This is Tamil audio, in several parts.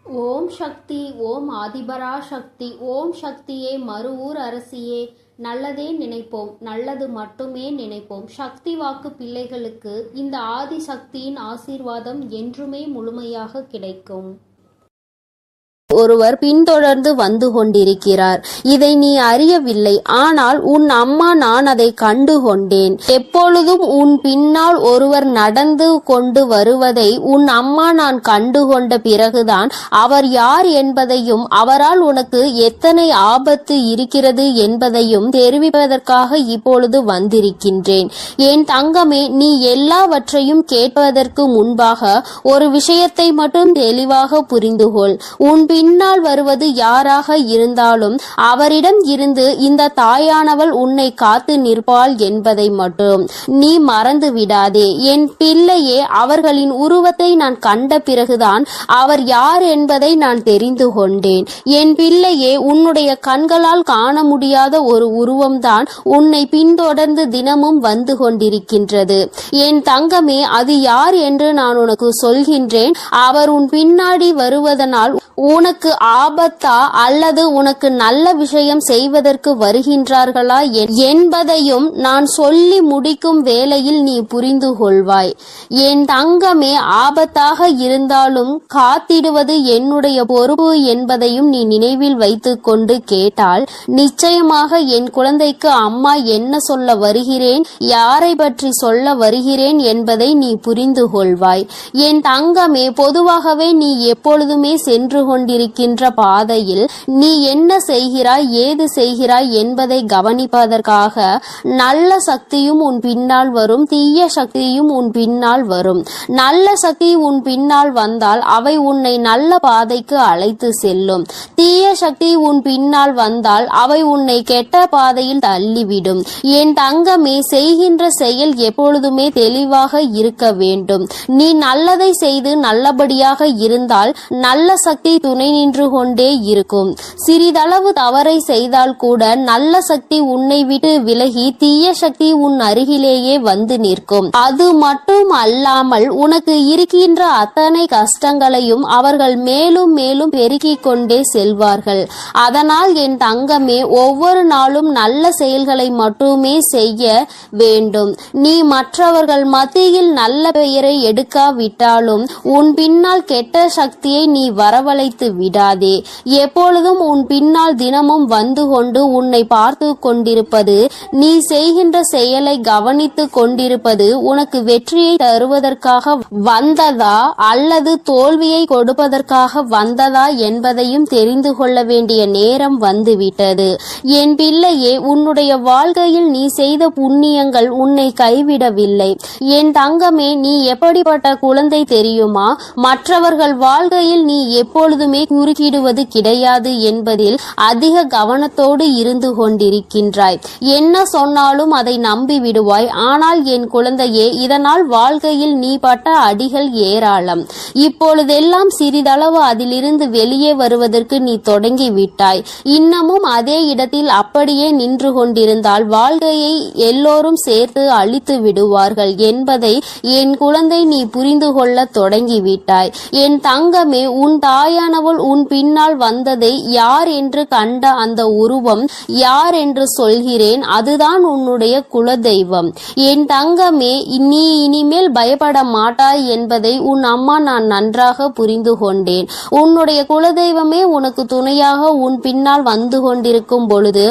ஓம் சக்தி, ஓம் ஆதிபரா சக்தி, ஓம் சக்தியே, மறுவூர் அரசியே. நல்லதே நினைப்போம், நல்லது மட்டுமே நினைப்போம். சக்தி வாக்கு பிள்ளைகளுக்கு இந்த ஆதி சக்தியின் ஆசீர்வாதம் என்றுமே முழுமையாக கிடைக்கும். ஒருவர் பின்தொடர்ந்து வந்து கொண்டிருக்கிறார். இதை நீ அறியவில்லை, ஆனால் உன் அம்மா நான் அதை கண்டு கொண்டேன். எப்பொழுதும் உன் பின்னால் ஒருவர் நடந்து கொண்டு வருவதை உன் அம்மா நான் கண்டு கொண்ட பிறகுதான் அவர் யார் என்பதையும் அவரால் உனக்கு எத்தனை ஆபத்து இருக்கிறது என்பதையும் தெரிவிப்பதற்காக இப்பொழுது வந்திருக்கின்றேன். என் தங்கமே, நீ எல்லாவற்றையும் கேட்பதற்கு முன்பாக ஒரு விஷயத்தை மட்டும் தெளிவாக புரிந்துகொள். உன் பின்னால் வருவது யாராக இருந்தாலும் அவரிடம் இருந்து இந்த தாயானவள் உன்னை காத்து நிற்பாள் என்பதை மட்டும் நீ மறந்து விடாதே. என் பிள்ளையே, அவர்களின் உருவத்தை நான் கண்ட பிறகுதான் அவர் யார் என்பதை நான் தெரிந்து கொண்டேன். என் பிள்ளையே, உன்னுடைய கண்களால் காண முடியாத ஒரு உருவம்தான் உன்னை பின்தொடர்ந்து தினமும் வந்து கொண்டிருக்கின்றது. என் தங்கமே, அது யார் என்று நான் உனக்கு சொல்கின்றேன். அவர் உன் பின்னாடி வருவதனால் உனக்கு ஆபத்தா அல்லது உனக்கு நல்ல விஷயம் செய்வதற்கு வருகின்றார்களா என்பதையும் நான் சொல்லி முடிக்கும் வேளையில் நீ புரிந்து கொள்வாய். என் தங்கமே, ஆபத்தாக இருந்தாலும் காத்திடுவது என்னுடைய பொறுப்பு என்பதையும் நீ நினைவில் வைத்துக் கொண்டு கேட்டால் நிச்சயமாக என் குழந்தைக்கு அம்மா என்ன சொல்ல வருகிறேன், யாரை பற்றி சொல்ல வருகிறேன் என்பதை நீ புரிந்து கொள்வாய். என் தங்கமே, பொதுவாகவே நீ எப்பொழுதுமே சென்று கொண்டிருக்கின்ற பாதையில் நீ என்ன செய்கிறாய், ஏது செய்கிறாய் என்பதை கவனிப்பதற்காக நல்ல சக்தியும் உன் பின்னால் வரும், தீய சக்தியும் உன் பின்னால் வரும். நல்ல சக்தி உன் பின்னால் வந்தால் அவை உன்னை நல்ல பாதைக்கு அழைத்து செல்லும். தீய சக்தி உன் பின்னால் வந்தால் அவை உன்னை கெட்ட பாதையில் தள்ளிவிடும். என் தங்கமே, செய்கின்ற செயல் எப்பொழுதுமே தெளிவாக இருக்க வேண்டும். நீ நல்லதை செய்து நல்லபடியாக இருந்தால் நல்ல சக்தி துணை நின்று கொண்டே இருக்கும். சிறிதளவு தவறை செய்தால் கூட நல்ல சக்தி உன்னை விட்டு விலகி தீய சக்தி உன் அருகிலேயே வந்து நிற்கும். அது மட்டும் அல்லாமல் உனக்கு இருக்கின்ற அத்தனை கஷ்டங்களையும் அவர்கள் மேலும் மேலும் பெருக்கிக் கொண்டே செல்வார்கள். அதனால் என் தங்கமே, ஒவ்வொரு நாளும் நல்ல செயல்களை மட்டுமே செய்ய வேண்டும். நீ மற்றவர்கள் மத்தியில் நல்ல பெயரை எடுக்காவிட்டாலும் உன் பின்னால் கெட்ட சக்தியை நீ வரவழைத்து விடாதே. எப்பொழுதும் உன் பின்னால் தினமும் வந்து கொண்டு உன்னை பார்த்து கொண்டிருப்பது, நீ செய்கின்ற செயலை கவனித்து கொண்டிருப்பது உனக்கு வெற்றியை தருவதற்காக வந்ததா அல்லது தோல்வியை கொடுப்பதற்காக வந்ததா என்பதையும் தெரிந்து கொள்ள வேண்டிய நேரம் வந்துவிட்டது. என் பிள்ளையே, உன்னுடைய வாழ்க்கையில் நீ செய்த புண்ணியங்கள் உன்னை கைவிடவில்லை. என் தங்கமே, நீ எப்படிப்பட்ட குழந்தை தெரியுமா? மற்றவர்கள் வாழ்க்கையில் நீ எப்பொழுதுமே குறுக்கிடுவது கிடையாது என்பதில் அதிக கவனத்தோடு இருந்து கொண்டிருக்கின்றாய். என்ன சொன்னாலும் அதை நம்பி விடுவாய். ஆனால் என் குழந்தையே, இதனால் வாழ்க்கையில் நீ பட்ட அடிகள் ஏராளம். இப்பொழுதெல்லாம் சிறிதளவு அதிலிருந்து வெளியே வருவதற்கு நீ தொடங்கி விட்டாய். இன்னமும் அதே இடத்தில் அப்படியே நின்று கொண்டிருந்தால் வாழ்க்கையை எல்லோரும் சேர்த்து அழித்து விடுவார்கள் என்பதை என் குழந்தை நீ புரிந்து கொள்ள தொடங்கிவிட்டாய். என் தங்கமே, உன் தாயானவள் உன் பின்னால் வந்ததை யார் என்று கண்ட அந்த உருவம் யார் என்று சொல்கிறேன், அதுதான் உன்னுடைய குலதெய்வம். என் தங்கமே, நீ இனிமேல் பயப்பட மாட்டாய் என்பதை உன் அம்மா நான் நன்றாக புரிந்து கொண்டேன். உன்னுடைய குலதெய்வமே உனக்கு துணையாக உன் பின்னால் வந்து கொண்டிருக்கும் பொழுது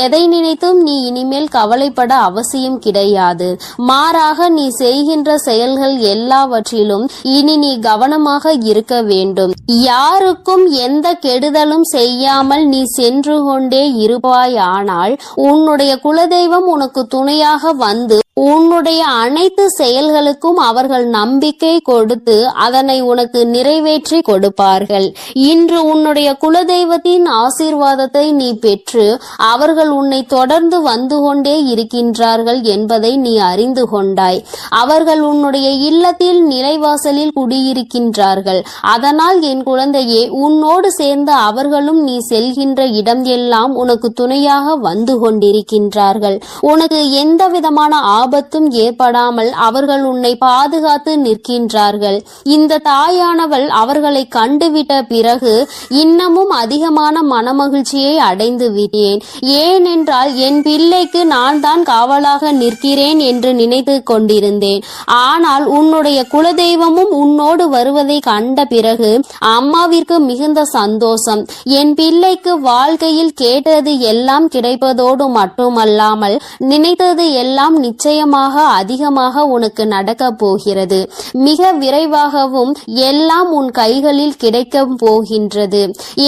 எதை நினைத்தும் நீ இனிமேல் கவலைப்பட அவசியம் கிடையாது. மாறாக நீ செய்கின்ற செயல்கள் எல்லாவற்றிலும் இனி நீ கவனமாக இருக்க வேண்டும். யாருக்கும் எந்த கெடுதலும் செய்யாமல் நீ சென்று கொண்டே இருப்பாயானால் உன்னுடைய குலதெய்வம் உனக்கு துணையாக வந்து உன்னுடைய அனைத்து செயல்களுக்கும் அவர்கள் நம்பிக்கை கொடுத்து அதனை உனக்கு நிறைவேற்றி கொடுப்பார்கள். இன்று உன்னுடைய குலதெய்வத்தின் ஆசீர்வாதத்தை நீ பெற்று அவர்கள் உன்னை தொடர்ந்து வந்து கொண்டே இருக்கின்றார்கள் என்பதை நீ அறிந்து கொண்டாய். அவர்கள் உன்னுடைய இல்லத்தில் நிலைவாசலில் குடியிருக்கின்றார்கள். அதனால் என் குழந்தையே, உன்னோடு சேர்ந்த அவர்களும் நீ செல்கின்ற இடம் எல்லாம் உனக்கு துணையாக வந்து கொண்டிருக்கின்றார்கள். உனக்கு எந்த விதமான ஆபத்தும் ஏற்படாமல் அவர்கள் உன்னை பாதுகாத்து நிற்கின்றார்கள். இந்த தாயானவள் அவர்களை கண்டுவிட்ட பிறகு இன்னமும் அதிகமான மனமகிழ்ச்சியை அடைந்து விட்டேன். ஏனென்றால் என் பிள்ளைக்கு நான் தான் காவலாக நிற்கிறேன் என்று நினைத்து கொண்டிருந்தேன். ஆனால் உன்னுடைய குலதெய்வமும் உன்னோடு வருவதை கண்ட பிறகு அம்மாவிற்கு மிகுந்த சந்தோஷம். என் பிள்ளைக்கு வாழ்க்கையில் கேட்டது எல்லாம் கிடைப்பதோடு மட்டுமல்லாமல் நினைத்தது எல்லாம் நிச்சயமாக அதிகமாக உனக்கு நடக்கப் போகிறது. மிக விரைவாகவும் எல்லாம் உன் கைகளில் கிடைக்கப் போகின்றது.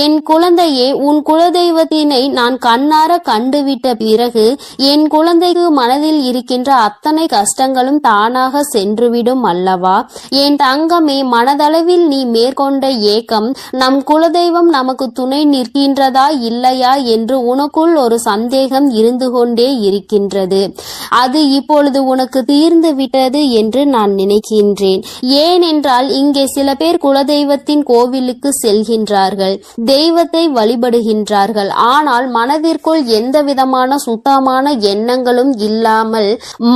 என் குழந்தையே, உன் குலதெய்வத்தினை நான் கண்ணார கண்டுவிட்ட பிறகு என் குழந்தைக்கு மனதில் இருக்கின்ற அத்தனை கஷ்டங்களும் தானாக சென்றுவிடும் அல்லவா? என் தங்கமே, மனதளவில் நீ மேற்கொண்ட ஏக்கம், நம் குலதெய்வம் நமக்கு துணை நிற்கின்றதா இல்லையா என்று உனக்குள் ஒரு சந்தேகம் இருந்து கொண்டே இருக்கின்றது. அது இப்பொழுது உனக்கு தீர்ந்து விட்டது என்று நான் நினைக்கின்றேன். ஏனென்றால் இங்கே சில பேர் குலதெய்வத்தின் கோவிலுக்கு செல்கின்றார்கள், தெய்வத்தை வழிபடுகின்றார்கள். ஆனால் மனதிற்குள் எந்த விதமான சுத்தமான எண்ணங்களும் இல்லாமல்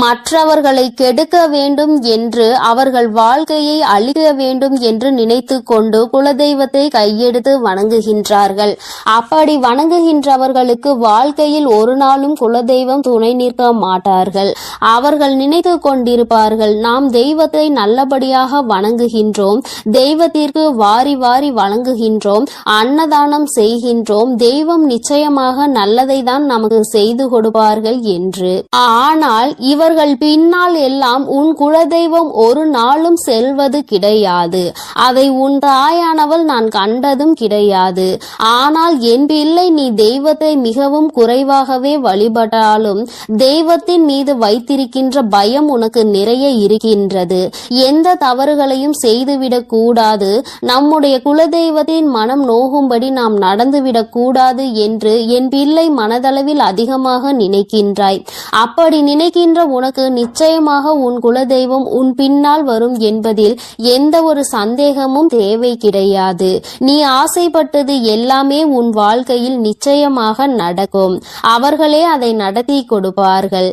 மற்றவர்களை கெடுக்க வேண்டும் என்று, அவர்கள் வாழ்க்கையை அழிக்க வேண்டும் என்று நினைத்து கொண்டு குலதெய்வத்தை கையெடுத்து வணங்குகின்றார்கள். அப்படி வணங்குகின்றவர்களுக்கு வாழ்க்கையில் ஒரு நாளும் குலதெய்வம் துணை நிற்க மாட்டார்கள். அவர்கள் நினைத்து கொண்டிருப்பார்கள், நாம் தெய்வத்தை நல்லபடியாக வணங்குகின்றோம், தெய்வத்திற்கு வாரி வாரி வழங்குகின்றோம், அன்னதானம் செய்கின்றோம், தெய்வம் நிச்சயமாக நல்லதை தான் நமக்கு செய்து கொடுப்பார்கள் என்று. ஆனால் இவர்கள் பின்னால் எல்லாம் உன் குலதெய்வம் ஒரு நாளும் செல்வது கிடையாது. அதை உன் தாயானவள் நான் கண்டதும் கிடையாது. ஆனால் என் பிள்ளை, நீ தெய்வத்தை மிகவும் குறைவாகவே வழிபட்டாலும் தெய்வத்தின் மீது வைத்திருக்கின்ற பயம் உனக்கு நிறைய இருக்கின்றது. எந்த தவறுகளையும் செய்துவிடக் கூடாது, நம்முடைய குலதெய்வத்தின் மனம் நோகும்படி நாம் நடந்துவிடக் கூடாது என்று என் பிள்ளை மனதளவில் அதிகமாக நினைக்கின்றாய். அப்படி நினைக்கின்ற உனக்கு நிச்சயமாக உன் குலதெய்வம் உன் பின்னால் வரும் என்பதில் எந்த ஒரு சந்தேகமும் தேவை கிடையாது. நீ ஆசைப்பட்டது எல்லாமே உன் வாழ்க்கையில் நிச்சயமாக நடக்கும். அவர்களே அதை நடத்தி கொடுப்பார்கள்.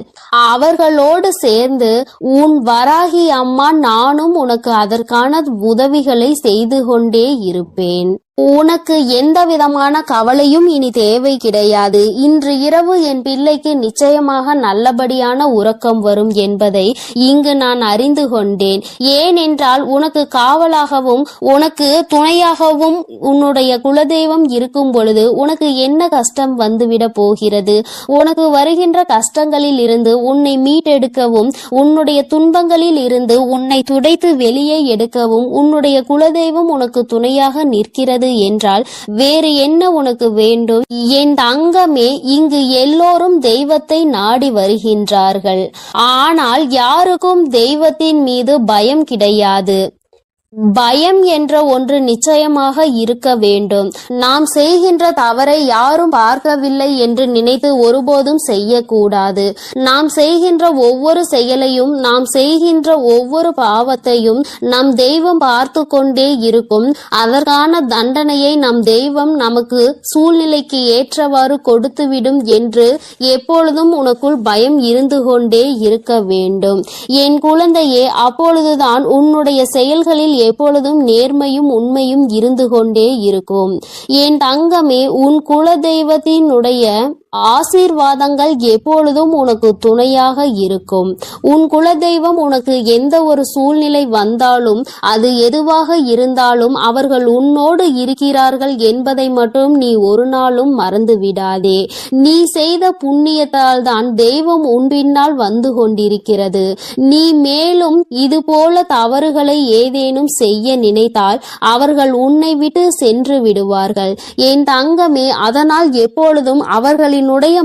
அவர்களோடு சேர்ந்து உன் வராகி அம்மா நானும் உனக்கு அதற்கான உதவிகளை செய்து கொண்டே இருப்பேன். உனக்கு எந்த விதமான கவலையும் இனி தேவை கிடையாது. இன்று இரவு என் பிள்ளைக்கு நிச்சயமாக நல்லபடியான உறக்கம் வரும் என்பதை இங்கு நான் அறிந்து கொண்டேன். ஏனென்றால் உனக்கு காவலாகவும் உனக்கு துணையாகவும் உன்னுடைய குலதெய்வம் இருக்கும் பொழுது உனக்கு என்ன கஷ்டம் வந்துவிட போகிறது? உனக்கு வருகின்ற கஷ்டங்களில் இருந்து உன்னை மீட்டெடுக்கவும், உன்னுடைய துன்பங்களில் இருந்து உன்னை துடைத்து வெளியே எடுக்கவும் உன்னுடைய குலதெய்வம் உனக்கு துணையாக நிற்கிறது என்றால் வேறு என்ன உனக்கு வேண்டும்? என் தங்கமே, இங்கு எல்லோரும் தெய்வத்தை நாடி வருகின்றார்கள். ஆனால் யாருக்கும் தெய்வத்தின் மீது பயம் கிடையாது. பயம் என்ற ஒன்று நிச்சயமாக இருக்க வேண்டும். நாம் செய்கின்ற தவறை யாரும் பார்க்கவில்லை என்று நினைத்து ஒருபோதும் செய்யக்கூடாது. நாம் செய்கின்ற ஒவ்வொரு செயலையும், நாம் செய்கின்ற ஒவ்வொரு பாவத்தையும் நம் தெய்வம் பார்த்து கொண்டே இருக்கும். அதற்கான தண்டனையை நம் தெய்வம் நமக்கு சூழ்நிலைக்கு ஏற்றவாறு கொடுத்துவிடும் என்று எப்பொழுதும் உனக்குள் பயம் இருந்து கொண்டே இருக்க வேண்டும். என் குழந்தையே, அப்பொழுதுதான் உன்னுடைய செயல்களில் எப்பொழுதும் நேர்மையும் உண்மையும் இருந்து கொண்டே இருக்கும். என் தங்கமே, உன் குலதெய்வத்தினுடைய ஆசீர்வாதங்கள் எப்பொழுதும் உனக்கு துணையாக இருக்கும். உன் குலதெய்வம் உனக்கு எந்த ஒரு சூழ்நிலை வந்தாலும், அது எதுவாக இருந்தாலும் அவர்கள் உன்னோடு இருக்கிறார்கள் என்பதை மட்டும் நீ ஒரு நாளும் மறந்து விடாதே. நீ செய்த புண்ணியத்தால் தான் தெய்வம் உன் பின்னால் வந்து கொண்டிருக்கிறது. நீ மேலும் இது போல தவறுகளை ஏதேனும் செய்ய நினைத்தால் அவர்கள் உன்னை விட்டு சென்று விடுவார்கள். என் தங்கமே, அதனால் எப்பொழுதும் அவர்களினுடைய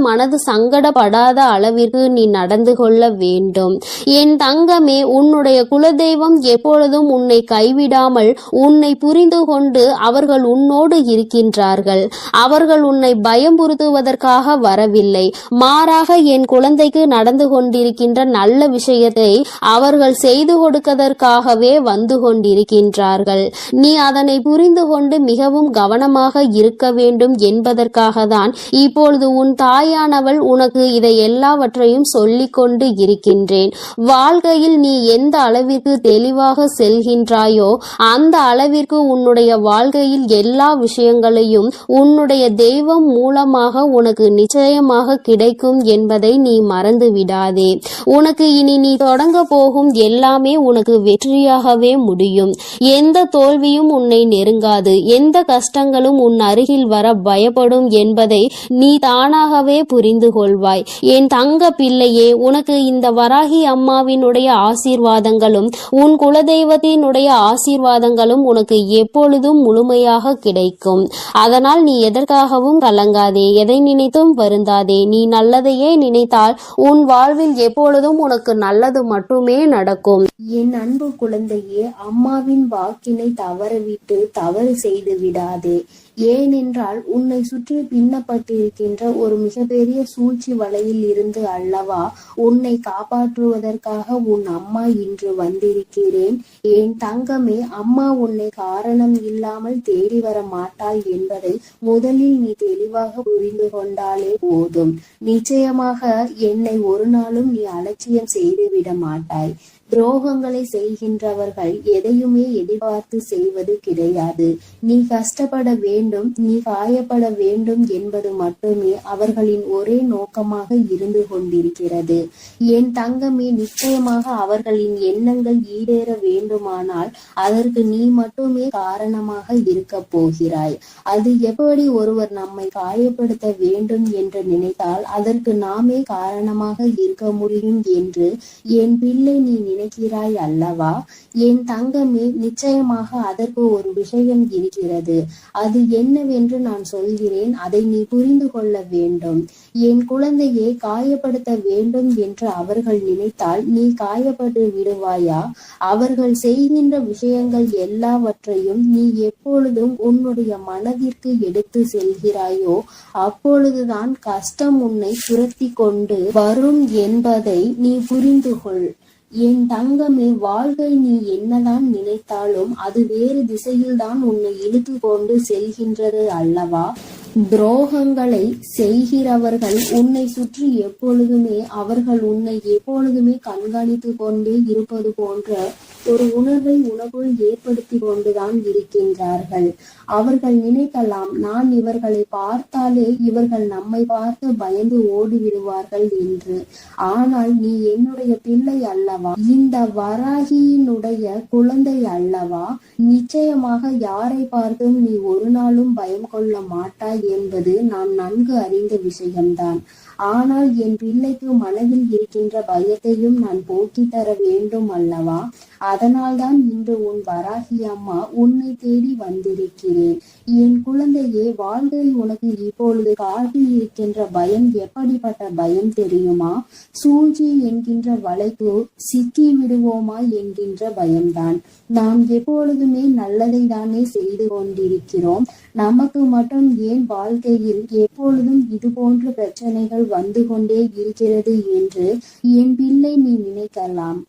மனது சங்கடப்படாத அளவிற்கு நீ நடந்து கொள்ள வேண்டும். என் தங்கமே, உன்னுடைய குலதெய்வம் எப்பொழுதும் உன்னை கைவிடாமல் உன்னை புரிந்து கொண்டு அவர்கள் உன்னோடு இருக்கின்றார்கள். அவர்கள் உன்னை பயம்புறுத்துவதற்காக வரவில்லை. மாறாக என் குழந்தைக்கு நடந்து கொண்டிருக்கின்ற நல்ல விஷயத்தை அவர்கள் செய்து கொடுப்பதற்காகவே வந்து கொண்டிருக்கின்றார்கள். நீ அதனை புரிந்து கொண்டு மிகவும் கவனமாக இருக்க வேண்டும் என்பதற்காக தான் இப்பொழுது உன் தாயானவள் உனக்கு இதை எல்லாவற்றையும் சொல்லிக் கொண்டு இருக்கின்றேன். வாழ்க்கையில் நீ எந்த அளவிற்கு தெளிவாக செல்கின்றாயோ அந்த அளவிற்கு உன்னுடைய வாழ்க்கையில் எல்லா விஷயங்களையும் உன்னுடைய தெய்வம் மூலமாக உனக்கு நிச்சயமாக கிடைக்கும் என்பதை நீ மறந்து விடாதே. உனக்கு இனி நீ தொடங்க போகும் எல்லாமே உனக்கு வெற்றியாகவே முடியும். எந்த தோல்வியும் உன்னை நெருங்காது, எந்த கஷ்டங்களும் உன் அருகில் வர பயப்படும் என்பதை நீ தானாகவே புரிந்து கொள்வாய். என் தங்க பிள்ளையே, உனக்கு இந்த வராகி அம்மாவினுடைய ஆசீர்வாதங்களும் உன் குலதெய்வத்தினுடைய ஆசீர்வாதங்களும் உனக்கு எப்பொழுதும் முழுமையாக கிடைக்கும். அதனால் நீ எதற்காகவும் கலங்காதே, எதை நினைத்தும் வருந்தாதே. நீ நல்லதையே நினைத்தால் உன் வாழ்வில் எப்பொழுதும் உனக்கு நல்லது மட்டுமே நடக்கும். என் அன்பு குழந்தையே, அம்மாவின் வாக்கினை தவறவிட்டு தவறு செய்து விடாதே. ஏனென்றால் உன்னை சுற்றி பின்னப்பட்டிருக்கின்ற ஒரு மிகப்பெரிய சூழ்ச்சி வலையில் இருந்து அல்லவா உன்னை காப்பாற்றுவதற்காக உன் அம்மா இன்று வந்திருக்கிறேன். என் தங்கமே, அம்மா உன்னை காரணம் இல்லாமல் தேடி வர மாட்டாள் என்பதை முதலில் நீ தெளிவாக புரிந்து கொண்டாலே போதும். நிச்சயமாக என்னை ஒரு நாளும் நீ அலட்சியம் செய்துவிட மாட்டாய். துரோகங்களை செய்கின்றவர்கள் எதையுமே எதிர்பார்த்து செய்வது கிடையாது. நீ கஷ்டப்பட வேண்டும், நீ காயப்பட வேண்டும் என்பது மட்டுமே அவர்களின் ஒரே நோக்கமாக இருந்து கொண்டிருக்கிறது. என் தங்கமே, நிச்சயமாக அவர்களின் எண்ணங்கள் ஈடேற வேண்டுமானால் அதற்கு நீ மட்டுமே காரணமாக இருக்க போகிறாய். அது எப்படி ஒருவர் நம்மை காயப்படுத்த வேண்டும் என்று நினைத்தால் அதற்கு நாமே காரணமாக இருக்க முடியும் என்று என் பிள்ளை நீ நினைக்கிறாய் அல்லவா? என் தங்கமே, நிச்சயமாக அதற்கு ஒரு விஷயம் இருக்கிறது. அது என்னவென்று நான் சொல்கிறேன், அதை நீ புரிந்து கொள்ள வேண்டும். என் குழந்தையை காயப்படுத்த வேண்டும் என்று அவர்கள் நினைத்தால் நீ காயப்பட்டு விடுவாயா? அவர்கள் செய்கின்ற விஷயங்கள் எல்லாவற்றையும் நீ எப்பொழுதும் உன்னுடைய மனதிற்கு எடுத்து செல்கிறாயோ அப்பொழுதுதான் கஷ்டம் உன்னை துரத்தி கொண்டு வரும் என்பதை நீ புரிந்து கொள். என் தங்கமே, வாழ்க்கை நீ என்னதான் நினைத்தாலும் அது வேறு திசையில்தான் உன்னை இழுத்து கொண்டு செல்கின்றது அல்லவா? துரோகங்களை செய்கிறவர்கள் உன்னை சுற்றி எப்பொழுதுமே அவர்கள் உன்னை எப்பொழுதுமே கண்காணித்து கொண்டே இருப்பது போன்ற ஒரு உணர்வை உனக்குள் ஏற்படுத்தி கொண்டுதான் இருக்கின்றார்கள். அவர்கள் நினைக்கலாம், நான் இவர்களை பார்த்தாலே இவர்கள் நம்மை பார்த்து பயந்து ஓடிவிடுவார்கள் என்று. ஆனால் நீ என்னுடைய பிள்ளை அல்லவா, இந்த வராகியினுடைய குழந்தை அல்லவா? நிச்சயமாக யாரை பார்த்தும் நீ ஒரு நாளும் பயம் கொள்ள மாட்டாய் என்பது நான் நன்கு அறிந்த விஷயம்தான். ஆனால் என் பிள்ளைக்கு மனதில் இருக்கின்ற பயத்தையும் நான் போக்கி தர வேண்டும் அல்லவா? அதனால்தான் இன்று உன் வராகி அம்மா உன்னை தேடி வந்திருக்கிறேன். என் குழந்தையே, வாழ்க்கையில் உனக்கு இப்பொழுது காட்டி இருக்கின்ற பயம் எப்படிப்பட்ட பயம் தெரியுமா? சூழ்ச்சி என்கின்ற வலைக்கு சிக்கி விடுவோமா என்கின்ற பயம்தான். நாம் எப்பொழுதுமே நல்லதை தானே செய்து கொண்டிருக்கிறோம். நமக்கு மட்டும் ஏன் வாழ்க்கையில் எப்பொழுதும் இது போன்ற பிரச்சனைகள் வந்து கொண்டே இருக்கிறது என்று என் பிள்ளை நீ நினைக்கலாம்.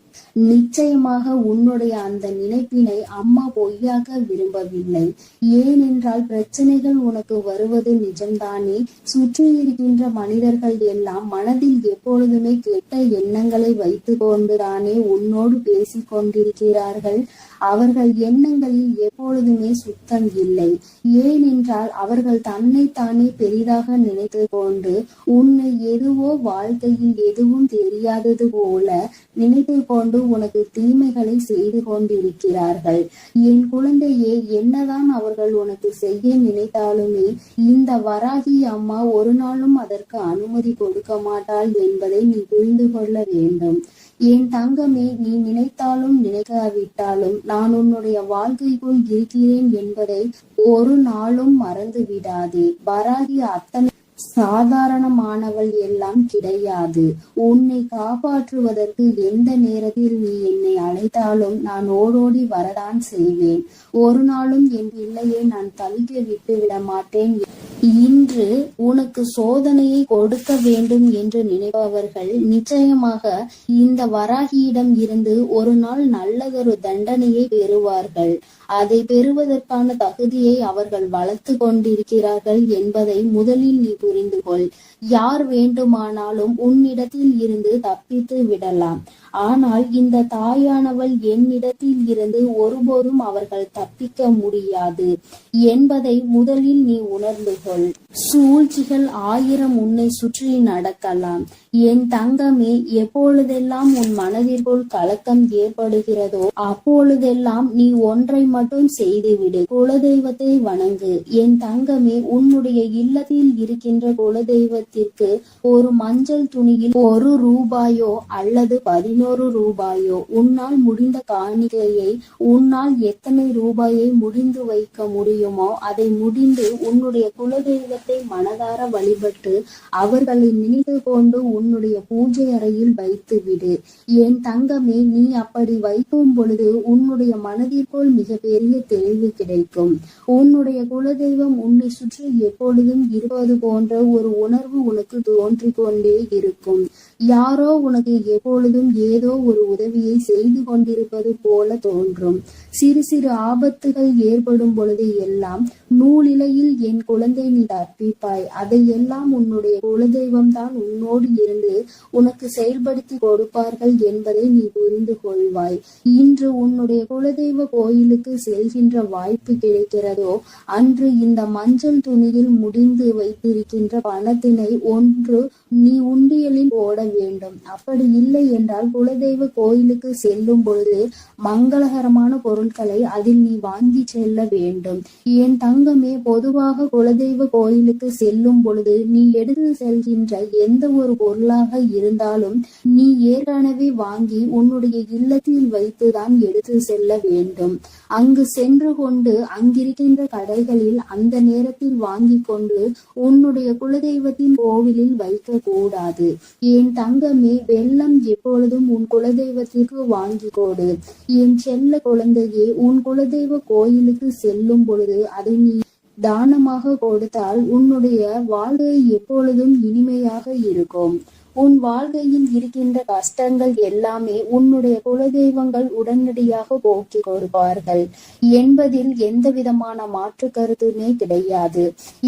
நிச்சயமாக உன்னுடைய அந்த நினைப்பினை அம்மா பொய்யாக்க விரும்பவில்லை. ஏனென்றால் பிரச்சனைகள் உனக்கு வருவது நிஜம்தானே. சுற்றி இருக்கின்ற மனிதர்கள் எல்லாம் மனதில் எப்பொழுதுமே கெட்ட எண்ணங்களை வைத்து கொண்டுதானே உன்னோடு பேசிக் கொண்டிருக்கிறார்கள். அவர்கள் எண்ணங்களில் எப்பொழுதுமே சுத்தம் இல்லை. ஏனென்றால் அவர்கள் தன்னைத்தானே பெரிதாக நினைத்து கொண்டு உன்னை எதுவோ வாழ்க்கையில் எதுவும் தெரியாதது போல நினைத்து கொண்டு உனக்கு தீமைகளை செய்து கொண்டிருக்கிறார்கள். என் குழந்தையே, என்னதான் அவர்கள் உனக்கு செய்ய நினைத்தாலுமே இந்த வராகி அம்மா ஒரு நாளும் அதற்கு அனுமதி கொடுக்க மாட்டாள் என்பதை நீ புரிந்து கொள்ள வேண்டும். என் தங்கமே, நீ நினைத்தாலும் நினைக்காவிட்டாலும் நான் உன்னுடைய வாழ்க்கைக்குள் இருக்கிறேன் என்பதை ஒரு நாளும் மறந்து விடாதே. வராகி அத்தனை சாதாரணமானவள் எல்லாம் கிடையாது. உன்னை காப்பாற்றுவதற்கு எந்த நேரத்தில் நீ என்னை அழைத்தாலும் நான் ஓடோடி வரதான் செய்வேன். ஒரு நாளும் என் பிள்ளையை நான் தள்ளிக்க விட்டு விட மாட்டேன். இன்று உனக்கு சோதனையை கொடுக்க வேண்டும் என்று நினைப்பவர்கள் நிச்சயமாக இந்த வராகியிடம் இருந்து ஒரு நாள் நல்லதொரு தண்டனையை பெறுவார்கள். அதை பெறுவதற்கான தகுதியை அவர்கள் வளர்த்து கொண்டிருக்கிறார்கள் என்பதை முதலில் நீ புரிந்து கொள். யார் வேண்டுமானாலும் உன்னிடத்தில் இருந்து தப்பித்து விடலாம், ஆனால் இந்த தாயானவள் என்னிடத்தில் இருந்து ஒருபோதும் அவர்கள் தப்பிக்க முடியாது என்பதை முதலில் நீ உணர்ந்து கொள். சூழ்ச்சிகள் 1000 உன்னை சுற்றி நடக்கலாம். என் தங்கமே, எப்பொழுதெல்லாம் உன் மனதிற்குள் கலக்கம் ஏற்படுகிறதோ அப்பொழுதெல்லாம் நீ ஒன்றை மட்டும் செய்துவிடு, குலதெய்வத்தை வணங்கு. என் தங்கமே, உன்னுடைய இல்லத்தில் இருக்கின்ற குலதெய்வத்திற்கு ஒரு மஞ்சள் துணியில் 1 ரூபாயோ அல்லது 11 ரூபாயோ உன்னால் முடிந்த காணிக்கையை, உன்னால் எத்தனை ரூபாயை முடிந்து வைக்க முடியுமோ அதை முடிந்து உன்னுடைய குலதெய்வத்தை மனதார வழிபட்டு அவர்களை நினைத்து கொண்டு உன்னுடைய பூஜை அறையில் வைத்து விடு. என் தங்கமே, நீ அப்படி வைக்கும் பொழுது உன்னுடைய மனதிற்குள் மிக பெரிய தெளிவு கிடைக்கும். உன்னுடைய குலதெய்வம் உன்னை சுற்றி எப்பொழுதும் இருப்பது போன்ற ஒரு உணர்வு உனக்கு தோன்றிக் கொண்டே இருக்கும். யாரோ உனக்கு எப்பொழுதும் ஏதோ ஒரு உதவியை செய்து கொண்டிருப்பது போல தோன்றும். சிறு சிறு ஆபத்துகள் ஏற்படும் பொழுது எல்லாம் நூலிலையில் என் குழந்தை நீ தப்பிப்பாய். அதையெல்லாம் உன்னுடைய குலதெய்வம் தான் உன்னோடு இருந்து உனக்கு செயல்படுத்தி கொடுப்பார்கள் என்பதை நீ புரிந்து கொள்வாய். இன்று உன்னுடைய குலதெய்வ கோயிலுக்கு செல்கின்ற வாய்ப்பு கிடைக்கிறதோ அன்று இந்த மஞ்சள் துணியில் முடிந்து வைத்திருக்கின்ற பணத்தினை ஒன்று நீ உண்டியலில் போட வேண்டும். அப்படி இல்லை என்றால் குலதெய்வ கோயிலுக்கு செல்லும் பொழுது மங்களகரமான பொருட்களை அதில் நீ வாங்கி செல்ல வேண்டும். என் தங்கமே, பொதுவாக குலதெய்வ கோயிலுக்கு செல்லும் பொழுது நீ எடுத்து செல்கின்ற எந்த ஒரு பொருளாக இருந்தாலும் நீ ஏற்கனவே வாங்கி உன்னுடைய இல்லத்தில் வைத்துதான் எடுத்து செல்ல வேண்டும். அங்கு சென்று கொண்டு அங்கிருக்கின்ற கடைகளில் அந்த நேரத்தில் வாங்கி கொண்டு உன்னுடைய குலதெய்வத்தின் கோவிலில் வைக்க கூடாது. என் தங்கமே, வெள்ளம் எப்பொழுதும் உன் குலதெய்வத்திற்கு வாங்கி கொடு. என் செல்ல குழந்தையே, உன் குலதெய்வ கோயிலுக்கு செல்லும் பொழுது அதை நீ தானமாக கொடுத்தால் உன்னுடைய வாழ்க்கை எப்பொழுதும் இனிமையாக இருக்கும். உன் வாழ்க்கையில் இருக்கின்ற கஷ்டங்கள் எல்லாமே உன்னுடைய குலதெய்வங்கள் உடனடியாக போக்கி கொடுப்பார்கள் என்பதில் எந்த விதமான மாற்று கருத்துமே கிடையாது.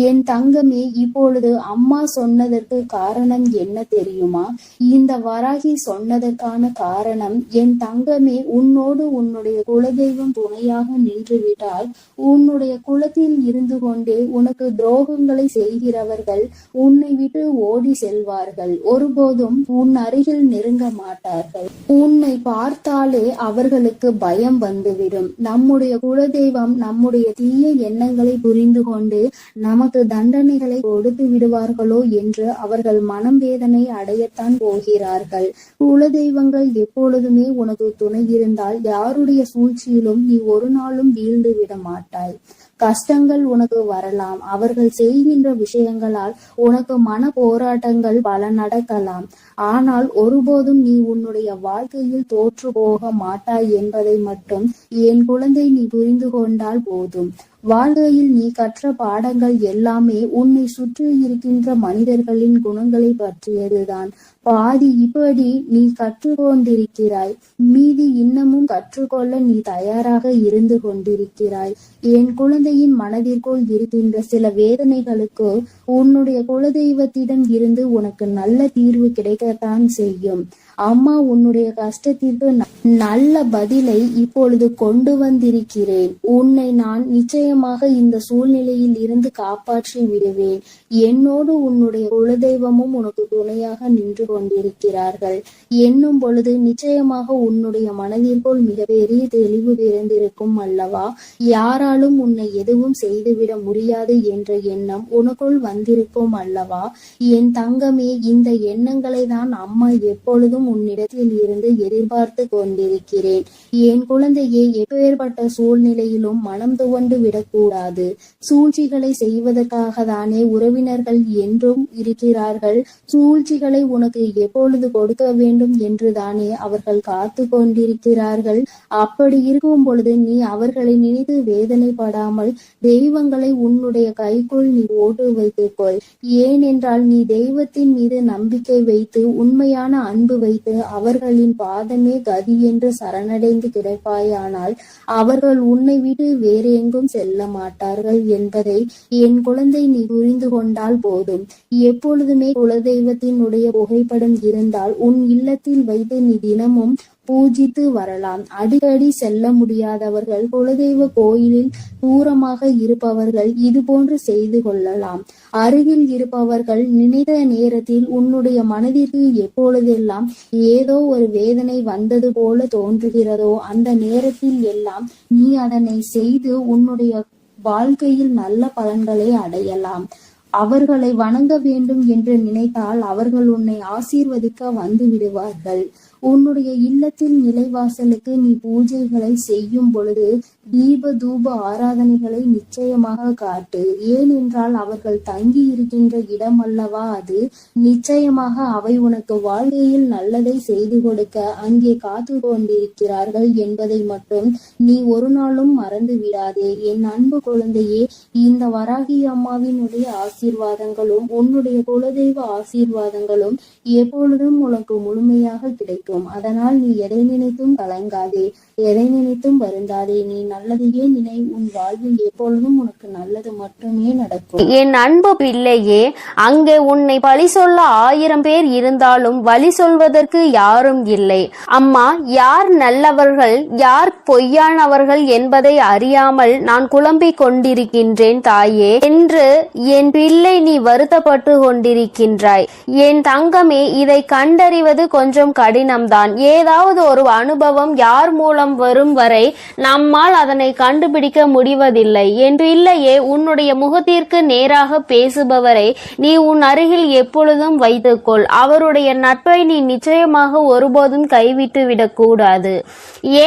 என் தங்கமே, இப்பொழுது அம்மா சொன்னதற்கு காரணம் என்ன தெரியுமா? இந்த வராகி சொன்னதற்கான காரணம், என் தங்கமே, உன்னோடு உன்னுடைய குலதெய்வம் துணையாக நின்றுவிட்டால் உன்னுடைய குலத்தில் இருந்து கொண்டே உனக்கு துரோகங்களை செய்கிறவர்கள் உன்னை விட்டு ஓடி செல்வார்கள். ஒருபோதும் உன் அருகில் நெருங்க மாட்டார்கள். உன்னை பார்த்தாலே அவர்களுக்கு பயம் வந்துவிடும். நம்முடைய குலதெய்வம் நம்முடைய தீய எண்ணங்களை புரிந்து கொண்டு நமக்கு தண்டனைகளை கொடுத்து விடுவார்களோ என்று அவர்கள் மனம் வேதனை அடையத்தான் போகிறார்கள். குலதெய்வங்கள் எப்பொழுதுமே உனக்கு துணை இருந்தால் யாருடைய சூழ்ச்சியிலும் நீ ஒரு நாளும் வீழ்ந்து விட மாட்டாய். கஷ்டங்கள் உனக்கு வரலாம், அவர்கள் செய்கின்ற விஷயங்களால் உனக்கு மன போராட்டங்கள் பல நடக்கலாம். ஆனால் ஒருபோதும் நீ உன்னுடைய வாழ்க்கையில் தோற்று போக மாட்டாய் என்பதை மட்டும் என் குழந்தை நீ புரிந்து கொண்டால் போதும். வாழ்க்கையில் நீ கற்ற பாடங்கள் எல்லாமே உன்னை சுற்றி இருக்கின்ற மனிதர்களின் குணங்களை பற்றியதுதான். பாதி இப்படி நீ கற்றுக்கொண்டிருக்கிறாய், மீதி இன்னமும் கற்றுக்கொள்ள நீ தயாராக இருந்து கொண்டிருக்கிறாய். என் குழந்தையின் மனதிற்குள் இருக்கின்ற சில வேதனைகளுக்கு உன்னுடைய குலதெய்வத்திடம் இருந்து உனக்கு நல்ல தீர்வு கிடைக்கத்தான் செய்யும். அம்மா உன்னுடைய கஷ்டத்திற்கு நல்ல பதிலை இப்பொழுது கொண்டு வந்திருக்கிறேன். உன்னை நான் நிச்சயமாக இந்த சூழ்நிலையில் இருந்து காப்பாற்றி விடுவேன். என்னோடு உன்னுடைய குலதெய்வமும் உனக்கு துணையாக நின்று கொண்டிருக்கிறார்கள் என்னும் பொழுது நிச்சயமாக உன்னுடைய மனதிற்குள் மிகப்பெரிய தெளிவு பிறந்திருக்கும் அல்லவா? யாராலும் உன்னை எதுவும் செய்துவிட முடியாது என்ற எண்ணம் உனக்குள் வந்திருக்கும் அல்லவா? என் தங்கமே, இந்த எண்ணங்களை தான் அம்மா எப்பொழுதும் உன்னிடத்தில் இருந்து எதிர்பார்த்து கொண்டிருக்கிறேன். என் குழந்தையே, எப்பேற்பட்ட சூழ்நிலையிலும் மனம் துவண்டு விடக்கூடாது. சூழ்ச்சிகளை செய்வதற்காக தானே உறவினர்கள் என்றும் இருக்கிறார்கள். சூழ்ச்சிகளை உனக்கு எப்பொழுது கொடுக்க வேண்டும் என்று தானே அவர்கள் காத்து கொண்டிருக்கிறார்கள். அப்படி இருக்கும் பொழுது நீ அவர்களை நினைத்து வேதனைப்படாமல் தெய்வங்களை உன்னுடைய கைக்குள் நீ ஓட்டு வைத்துக்கொள். ஏனென்றால் நீ தெய்வத்தின் மீது நம்பிக்கை வைத்து உண்மையான அன்பு வைத்து வைத்து அவர்களின் பாதமே கதி என்று சரணடைந்து கிடப்பாயானால் அவர்கள் உன்னை விட்டு வேறு எங்கும் செல்ல மாட்டார்கள் என்பதை என் குழந்தை நீ புரிந்து கொண்டால் போதும். எப்பொழுதுமே குலதெய்வத்தினுடைய புகைப்படம் இருந்தால் உன் இல்லத்தில் வைத்து நீ தினமும் பூஜித்து வரலாம். அடிக்கடி செல்ல முடியாதவர்கள், குலதெய்வ கோயிலில் தூரமாக இருப்பவர்கள் இது போன்று செய்து கொள்ளலாம். அருகில் இருப்பவர்கள் நினைத்த நேரத்தில் உன்னுடைய மனதிற்கு எப்பொழுதெல்லாம் ஏதோ ஒரு வேதனை வந்தது போல தோன்றுகிறதோ அந்த நேரத்தில் எல்லாம் நீ அதனை செய்து உன்னுடைய வாழ்க்கையில் நல்ல பலன்களை அடையலாம். அவர்களை வணங்க வேண்டும் என்று நினைத்தால் அவர்கள் உன்னை ஆசீர்வதிக்க வந்து விடுவார்கள். உன்னுடைய இல்லத்தில் நிலைவாசலுக்கு நீ பூஜைகளை செய்யும் பொழுது தீப தூப ஆராதனைகளை நிச்சயமாக காட்டு. ஏனென்றால் அவர்கள் தங்கி இருக்கின்ற இடம் அல்லவா அது. நிச்சயமாக அவை உனக்கு வாழ்க்கையில் நல்லதை செய்து கொடுக்க அங்கே காத்து கொண்டிருக்கிறார்கள் என்பதை மட்டும் நீ ஒரு நாளும் மறந்து விடாதே. என் அன்பு குழந்தையே, இந்த வராகி அம்மாவினுடைய ஆசீர்வாதங்களும் உன்னுடைய குலதெய்வ ஆசீர்வாதங்களும் எப்பொழுதும் உனக்கு முழுமையாக கிடைக்கும். அதனால் நீ எதை நினைத்தும் கலங்காதே, எதை நினைத்தும் வருந்தாதே. நீ நல்லதையே நினை. உன் வாழ்வில் எப்பொழுதும் உனக்கு நல்லது மட்டுமே நடக்கும். என் அன்பு பிள்ளையே, அங்கே உன்னை பழி சொல்ல 1000 பேர் இருந்தாலும் வழி சொல்வதற்கு யாரும் இல்லை. அம்மா, யார் நல்லவர்கள் யார் பொய்யானவர்கள் என்பதை அறியாமல் நான் குழம்பிக் கொண்டிருக்கின்றேன் தாயே என்று என் பிள்ளை நீ வருத்தப்பட்டு கொண்டிருக்கின்றாய். என் தங்கமே, இதை கண்டறிவது கொஞ்சம் கடினம்தான். ஏதாவது ஒரு அனுபவம் யார் மூலம் வரும் வரை நம்மால் அதனை கண்டுபிடிக்க முடிவதில்லை. என் பிள்ளையே, உன்னுடைய முகத்திற்கு நேராக பேசுபவரை நீ உன் அருகில் எப்பொழுதும் வைத்துக்கொள். அவருடைய நட்பை நீ நிச்சயமாக ஒருபோதும் கைவிட்டு விடக்கூடாது.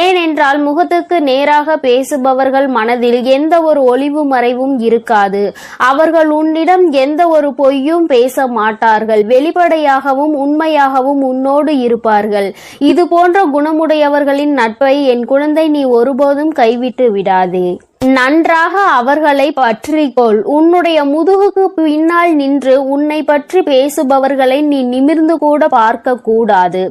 ஏனென்றால் முகத்துக்கு நேராக பேசுபவர்கள் மனதில் எந்த ஒரு ஒளிவு மறைவும் இருக்காது. அவர்கள் உன்னிடம் எந்த ஒரு பொய்யும் பேச மாட்டார்கள். வெளிப்படையாகவும் உண்மையாகவும் உன்னோடு இருப்பார்கள். இது போன்ற குணமுடையவர்களின் நட்பை என் குழந்தை நீ ஒருபோதும் கைவிட்டு விடாதே. நன்றாக அவர்களை பற்றிக்கொள். உன்னுடைய முதுகுக்கு பின்னால் நின்று உன்னை பற்றி பேசுபவர்களை நீ நிமிர்ந்து கூட பார்க்க கூடாது.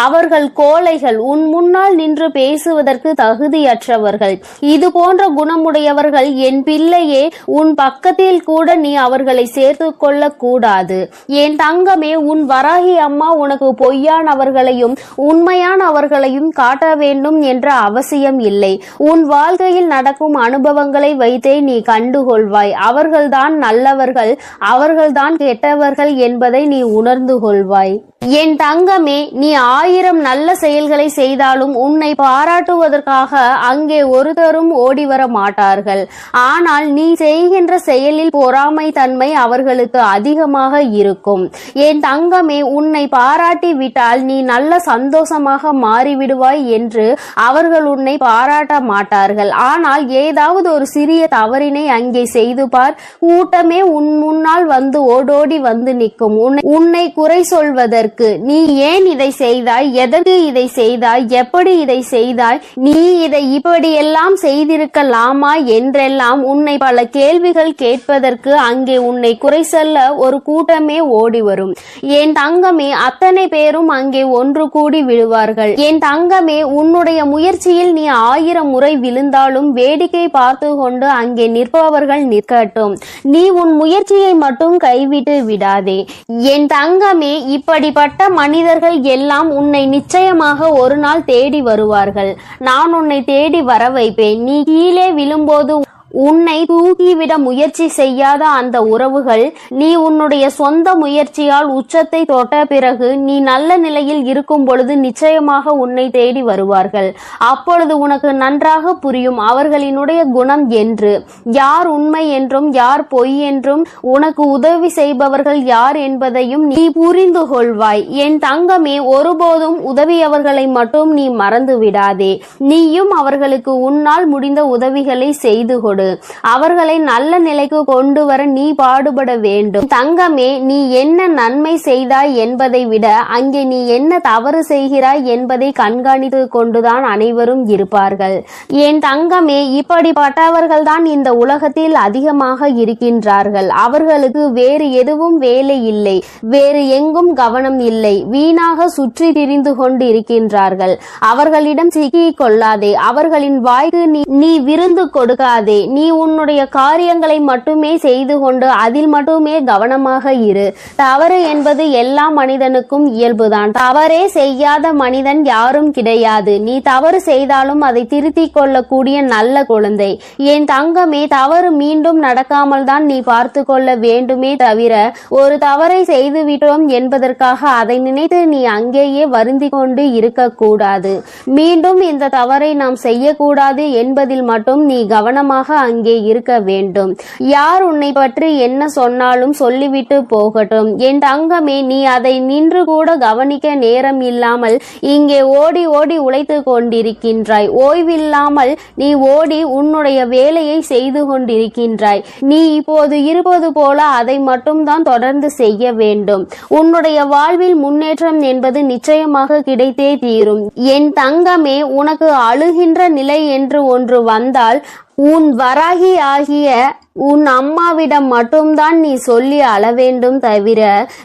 அவர்கள் கோழைகள். உன் முன்னால் நின்று பேசுவதற்கு தகுதியற்றவர்கள். இது போன்ற குணமுடையவர்கள் என் பிள்ளையே, உன் பக்கத்தில் கூட நீ அவர்களை சேர்த்து கொள்ள கூடாது. என் தங்கமே, உன் வராகி அம்மா உனக்கு பொய்யானவர்களையும் உண்மையானவர்களையும் காட்ட வேண்டும் என்ற அவசியம் இல்லை. உன் வாழ்க்கையில் நடக்கும் அனுபவங்களை வைத்தே நீ கண்டுகொள்வாய். அவர்கள்தான் நல்லவர்கள், அவர்கள்தான் கெட்டவர்கள் என்பதை நீ உணர்ந்து கொள்வாய். என் தங்கமே, நீ 1000 நல்ல செயல்களை செய்தாலும் உன்னை பாராட்டுவதற்காக அங்கே ஒருத்தரும் ஓடிவர மாட்டார்கள். ஆனால் நீ செய்கின்ற செயலில் பொறாமை தன்மை அவர்களுக்கு அதிகமாக இருக்கும். என் தங்கமே, உன்னை பாராட்டி விட்டால் நீ நல்ல சந்தோஷமாக மாறிவிடுவாய் என்று அவர்கள் உன்னை பாராட்ட மாட்டார்கள். ஆனால் ஏதாவது ஒரு சிறிய தவறினை அங்கே செய்து பார், கூட்டமே உன் முன்னால் வந்து ஓடோடி வந்து நிற்கும். உன்னை குறை சொல்வதற்கு நீ ஏன் இதை செய்தாய், எதற்கு இதை செய்தாய், எப்படி இதை செய்தாய், நீ இதை இப்படியெல்லாம் செய்திருக்கலாமா என்றெல்லாம் உன்னை பல கேள்விகள் கேட்பதற்கு அங்கே உன்னை குறை சொல்ல ஒரு கூட்டமே ஓடி வரும். என் தங்கமே, அத்தனை பேரும் அங்கே ஒன்று கூடி விழுவார்கள். என் தங்கமே, உன்னுடைய முயற்சியில் நீ 1000 முறை விழுந்தாலும் வேடிக்கை பார்த்து கொண்டு அங்கே நிற்பவர்கள் நிற்கட்டும். நீ உன் முயற்சியை மட்டும் கைவிட்டு விடாதே. என் தங்கமே, இப்படிப்பட்ட மனிதர்கள் எல்லாம் உன்னை நிச்சயமாக ஒரு நாள் தேடி வருவார்கள். நான் உன்னை தேடி வர வைப்பேன். நீ கீழே விழும்போது உன்னை தூக்கிவிட முயற்சி செய்யாத அந்த உறவுகள் நீ உன்னுடைய சொந்த முயற்சியால் உச்சத்தை தொட்ட பிறகு நீ நல்ல நிலையில் இருக்கும் பொழுது நிச்சயமாக உன்னை தேடி வருவார்கள். அப்பொழுது உனக்கு நன்றாக புரியும் அவர்களினுடைய குணம் என்று, யார் உண்மை என்றும் யார் பொய் என்றும், உனக்கு உதவி செய்பவர்கள் யார் என்பதையும் நீ புரிந்து கொள்வாய். என் தங்கமே, ஒருபோதும் உதவியவர்களை மட்டும் நீ மறந்து விடாதே. நீயும் அவர்களுக்கு உன்னால் முடிந்த உதவிகளை செய்து கொடு. கொடு. அவர்களை நல்ல நிலைக்கு கொண்டு வர நீ பாடுபட வேண்டும். தங்கமே, நீ என்ன நன்மை செய்தாய் என்பதை விட அங்கே நீ என்ன தவறு செய்கிறாய் என்பதை கண்காணித்து கொண்டுதான் அனைவரும் இருப்பார்கள். என் தங்கமே, இப்படிப்பட்டவர்கள் தான் இந்த உலகத்தில் அதிகமாக இருக்கின்றார்கள். அவர்களுக்கு வேறு எதுவும் வேலை இல்லை, வேறு எங்கும் கவனம் இல்லை, வீணாக சுற்றி திரிந்து கொண்டு இருக்கின்றார்கள். அவர்களிடம் சிக்கிக் கொள்ளாதே, அவர்களின் வாய்க்கு நீ விருந்து கொடுக்காதே. நீ உன்னுடைய காரியங்களை மட்டுமே செய்து கொண்டு அதில் மட்டுமே கவனமாக இரு. தவறு என்பது எல்லா மனிதனுக்கும் இயல்புதான். தவறே செய்யாத மனிதன் யாரும் கிடையாது. நீ தவறு செய்தாலும் அதை திருத்திக் கொள்ளக்கூடிய நல்ல குழந்தை. என் தங்கமே, தவறு மீண்டும் நடக்காமல் தான் நீ பார்த்து கொள்ள வேண்டுமே தவிர ஒரு தவறை செய்து விட்டோம் என்பதற்காக அதை நினைத்து நீ அங்கேயே வருந்தி கொண்டு இருக்கக்கூடாது. மீண்டும் இந்த தவறை நாம் செய்யக்கூடாது என்பதில் மட்டும் நீ கவனமாக அங்கே இருக்க வேண்டும். யார் உன்னை பற்றி என்ன சொன்னாலும் சொல்லிவிட்டு போகட்டும். என் தங்கமே, நீ அதை நின்று கூட கவனிக்க நேரம் இல்லாமல் இங்கே ஓடி ஓடி உழைத்து கொண்டிருக்கின்றாய். ஓய்வில்லாமல் நீ ஓடி உன்னுடைய வேலையை செய்து கொண்டிருக்கின்றாய். நீ இப்போது இருப்பது போல அதை மட்டும்தான் தொடர்ந்து செய்ய வேண்டும். உன்னுடைய வாழ்வில் முன்னேற்றம் என்பது நிச்சயமாக கிடைத்தே தீரும். என் தங்கமே, உனக்கு அழுகின்ற நிலை என்று ஒன்று வந்தால் உன் வராகி ஆகிய உன் அம்மாவிடம் மட்டும்தான் நீ சொல்லி அழ வேண்டும் தவிர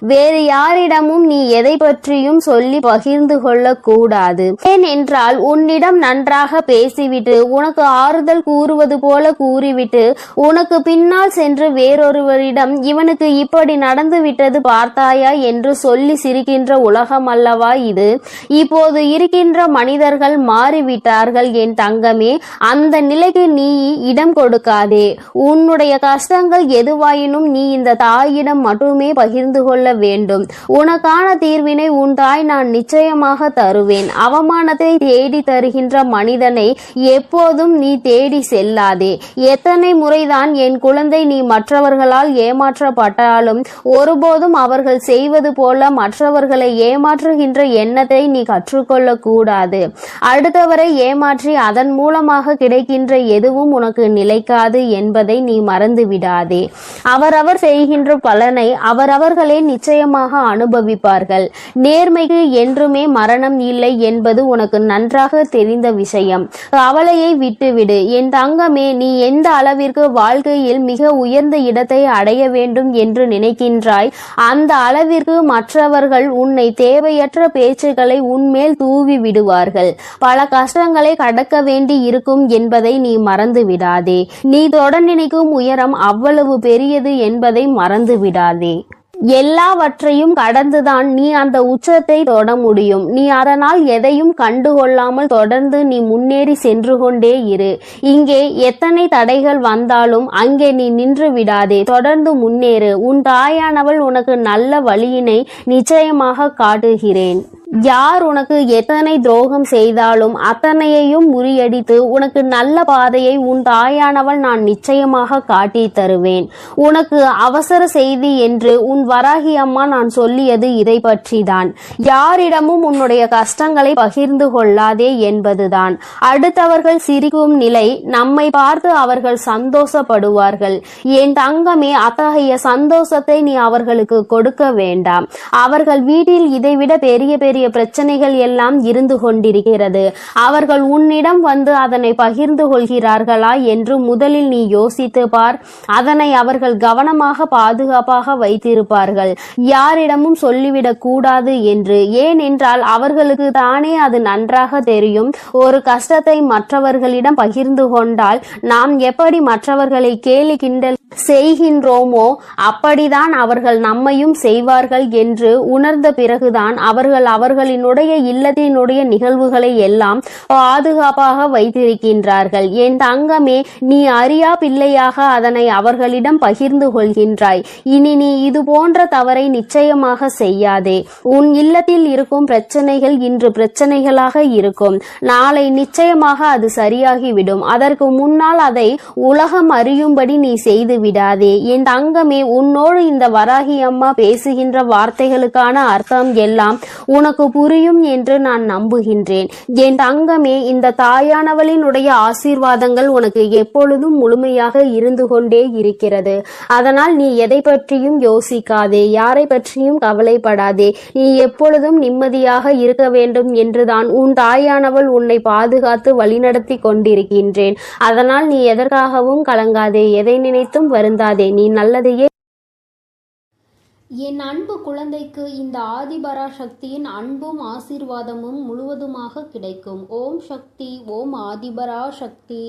வேறு யாரிடமும் நீ எதை பற்றியும் சொல்லி பகிர்ந்து கொள்ள கூடாது. ஏனென்றால் உன்னிடம் நன்றாக பேசிவிட்டு உனக்கு ஆறுதல் கூறுவது போல கூறிவிட்டு உனக்கு பின்னால் சென்று வேறொருவரிடம் இவனுக்கு இப்படி நடந்து விட்டது பார்த்தாயா என்று சொல்லி சிரிக்கின்ற உலகம் அல்லவா இது? இப்போது இருக்கின்ற மனிதர்கள் மாறிவிட்டார்கள் என் தங்கமே. அந்த நிலைக்கு நீ இடம் கொடுக்காதே. உன்னுடைய கஷ்டங்கள் எதுவாயினும் நீ இந்த தாயிடம் மட்டுமே பகிர்ந்து கொள்ள வேண்டும். உனக்கான தீர்வினை உன் தாய் நான் நிச்சயமாக தருவேன். அவமானத்தை தேடி தருகின்ற மனிதனை எப்போதும் நீ தேடி செல்லாதே. எத்தனை முறைதான் என் குழந்தை நீ மற்றவர்களால் ஏமாற்றப்பட்டாலும் ஒருபோதும் அவர்கள் செய்வது போல மற்றவர்களை ஏமாற்றுகின்ற எண்ணத்தை நீ கற்றுக்கொள்ள கூடாது. அடுத்தவரை ஏமாற்றி அதன் மூலமாக கிடைக்கின்ற எதுவும் உனக்கு நிலைக்காது என்பதை நீ மறந்து விடாதே. அவரவர் செய்கின்ற பலனை அவரவர்களே நிச்சயமாக அனுபவிப்பார்கள். நேர்மைக்கு என்றுமே மரணம் இல்லை என்பது உனக்கு நன்றாக தெரிந்த விஷயம். கவலையை விட்டுவிடு என் தங்கமே. நீ எந்த அளவிற்கு வாழ்க்கையில் மிக உயர்ந்த இடத்தை அடைய வேண்டும் என்று நினைக்கின்றாய் அந்த அளவிற்கு மற்றவர்கள் உன்னை தேவையற்ற பேச்சுக்களை உன்மேல் தூவி விடுவார்கள். பல கஷ்டங்களை கடக்க வேண்டி இருக்கும் என்பதை நீ மறந்து விடாதே. நீ தொட நினைக்கும் உயரம் அவ்வளவு பெரியது என்பதை மறந்து விடாதே. எல்லாவற்றையும் கடந்துதான் நீ அந்த உச்சத்தை தொட முடியும். நீ அதனால் எதையும் கண்டுகொள்ளாமல் தொடர்ந்து நீ முன்னேறி சென்று கொண்டே இரு. இங்கே எத்தனை தடைகள் வந்தாலும் அங்கே நீ நின்று விடாதே. தொடர்ந்து முன்னேறு. உன் தாயானவள் உனக்கு நல்ல வழியினை நிச்சயமாக காட்டுகிறேன். யார் உனக்கு எத்தனை துரோகம் செய்தாலும் அத்தனையையும் முறியடித்து உனக்கு நல்ல பாதையை உன் தாயானவள் நான் நிச்சயமாக காட்டி தருவேன். உனக்கு அவசர செய்தி என்று உன் வராகி அம்மா நான் சொல்லியது இதை பற்றிதான். யாரிடமும் உன்னுடைய கஷ்டங்களை பகிர்ந்து கொள்ளாதே என்பதுதான். அடுத்தவர்கள் சிரிக்கும் நிலை நம்மை பார்த்து அவர்கள் சந்தோஷப்படுவார்கள். என் தங்கமே, அத்தகைய சந்தோஷத்தை நீ அவர்களுக்கு கொடுக்க வேண்டாம். அவர்கள் வீட்டில் இதைவிட பெரிய பெரிய பிரச்சனைகள் எல்லாம் இருந்து கொண்டிருக்கிறது. அவர்கள் உன்னிடம் வந்து அதனை பகிர்ந்து கொள்கிறார்களா என்று முதலில் நீ யோசித்து பார். அதனை அவர்கள் கவனமாக பாதுகாப்பாக வைத்திருப்பார்கள். யாரிடமும் சொல்லிவிடக் கூடாது என்று. ஏனென்றால் அவர்களுக்கு தானே அது நன்றாக தெரியும். ஒரு கஷ்டத்தை மற்றவர்களிடம் பகிர்ந்து கொண்டால் நாம் எப்படி மற்றவர்களை கேலி கிண்டல் செய்கின்றோமோ அப்படிதான் அவர்கள் நம்மையும் செய்வார்கள் என்று உணர்ந்த பிறகுதான் அவர்கள் அவர்களினுடைய இல்லத்தினுடைய நிகழ்வுகளை எல்லாம் பாதுகாப்பாக வைத்திருக்கின்றார்கள். என் தங்கமே, நீ அறியா பிள்ளையாக அதனை அவர்களிடம் பகிர்ந்து கொள்கின்றாய். இனி நீ இது போன்ற தவறை நிச்சயமாக செய்யாதே. உன் இல்லத்தில் இருக்கும் பிரச்சனைகள் இன்று பிரச்சனைகளாக இருக்கும். நாளை நிச்சயமாக அது சரியாகிவிடும். அதற்கு முன்னால் அதை உலகம் அறியும்படி நீ செய்து விடாதே. என் தங்கமே, உன்னோடு இந்த வராகி அம்மா பேசுகின்ற வார்த்தைகளுக்கான அர்த்தம் எல்லாம் உனக்கு உனக்கு புரியும் என்று நான் நம்புகின்றேன். என் தங்கமே, இந்த தாயானவளினுடைய ஆசீர்வாதங்கள் உனக்கு எப்பொழுதும் முழுமையாக இருந்து கொண்டே இருக்கிறது. அதனால் நீ எதை பற்றியும் யோசிக்காதே, யாரை பற்றியும் கவலைப்படாதே. நீ எப்பொழுதும் நிம்மதியாக இருக்க வேண்டும் என்றுதான் உன் தாயானவள் உன்னை பாதுகாத்து வழிநடத்தி கொண்டிருக்கின்றேன். அதனால் நீ எதற்காகவும் கலங்காதே, எதை நினைத்தும் வருந்தாதே. நீ நல்லதையே. என் அன்பு குழந்தைக்கு இந்த ஆதிபராசக்தியின் அன்பும் ஆசீர்வாதமும் முழுவதுமாக கிடைக்கும். ஓம் சக்தி. ஓம் ஆதிபராசக்தி.